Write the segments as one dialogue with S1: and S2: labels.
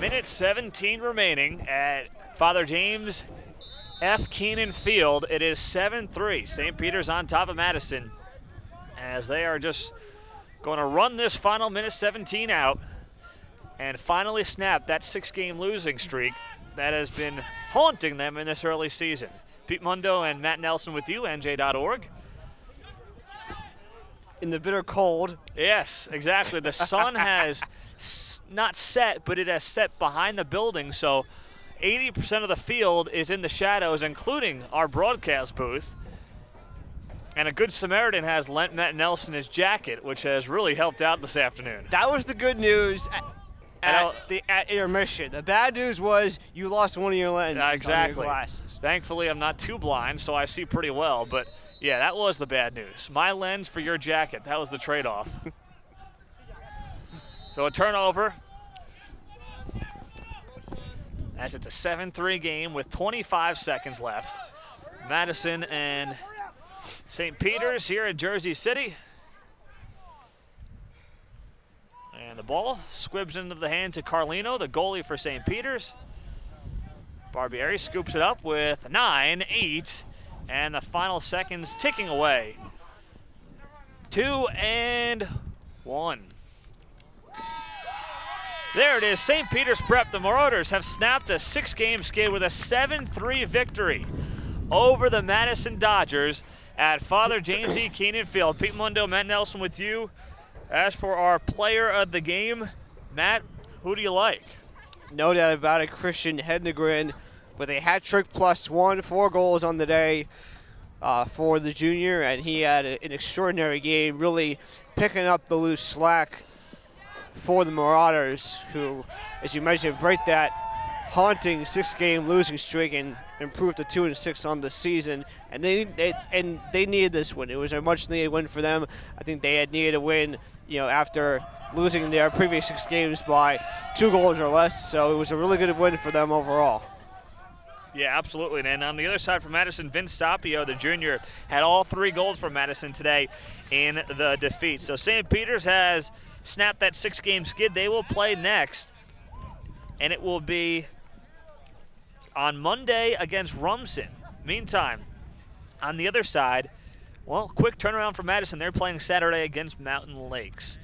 S1: Minute 17 remaining at Father James F. Keenan Field. It is 7-3. St. Peter's on top of Madison as they are just going to run this final minute 17 out and finally snap that 6-game losing streak that has been haunting them in this early season. Pete Mundo and Matt Nelson with you, NJ.org.
S2: In the bitter cold.
S1: Yes, exactly. The sun has not set, but it has set behind the building, so 80% of the field is in the shadows, including our broadcast booth. And a good Samaritan has lent Matt Nelson his jacket, which has really helped out this afternoon.
S2: That was the good news at intermission. The bad news was you lost one of your lenses on your glasses.
S1: Thankfully, I'm not too blind, so I see pretty well, but yeah, that was the bad news. My lens for your jacket. That was the trade-off. So a turnover. As it's a 7-3 game with 25 seconds left. Madison and St. Peter's here at Jersey City. And the ball squibs into the hand to Carlino, the goalie for St. Peter's. Barbieri scoops it up with 9, 8. And the final seconds ticking away. 2 and 1. There it is, St. Peter's Prep. The Marauders have snapped a 6-game skid with a 7-3 victory over the Madison Dodgers at Father James E. Keenan Field. Pete Mundo, Matt Nelson with you. As for our player of the game, Matt, who do you like?
S2: No doubt about it, Christian Hednegren with a hat trick +1, 4 goals on the day for the junior, and he had an extraordinary game, really picking up the loose slack for the Marauders, who, as you mentioned, break that haunting 6-game losing streak and improved to 2-6 on the season. And they needed this win. It was a much-needed win for them. I think they had needed a win, after losing their previous 6 games by 2 goals or less. So it was a really good win for them overall.
S1: Yeah, absolutely. And on the other side for Madison, Vince Sapio, the junior, had all 3 goals for Madison today in the defeat. So St. Peter's has snapped that 6-game skid. They will play next, and it will be on Monday against Rumson. Meantime, on the other side, well, quick turnaround for Madison. They're playing Saturday against Mountain Lakes.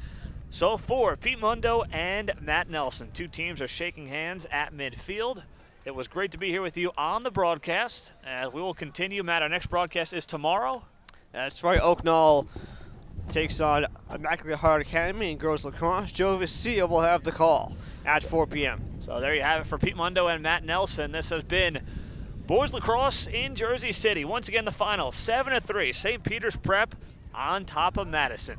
S1: So for Pete Mundo and Matt Nelson, 2 teams are shaking hands at midfield. It was great to be here with you on the broadcast. We will continue. Matt, our next broadcast is tomorrow.
S2: That's right. Oaknall takes on Immaculate Heart Academy and girls lacrosse. Joe Vicia will have the call at 4 p.m.
S1: So there you have it for Pete Mundo and Matt Nelson. This has been boys lacrosse in Jersey City. Once again, the final 7-3. St. Peter's Prep on top of Madison.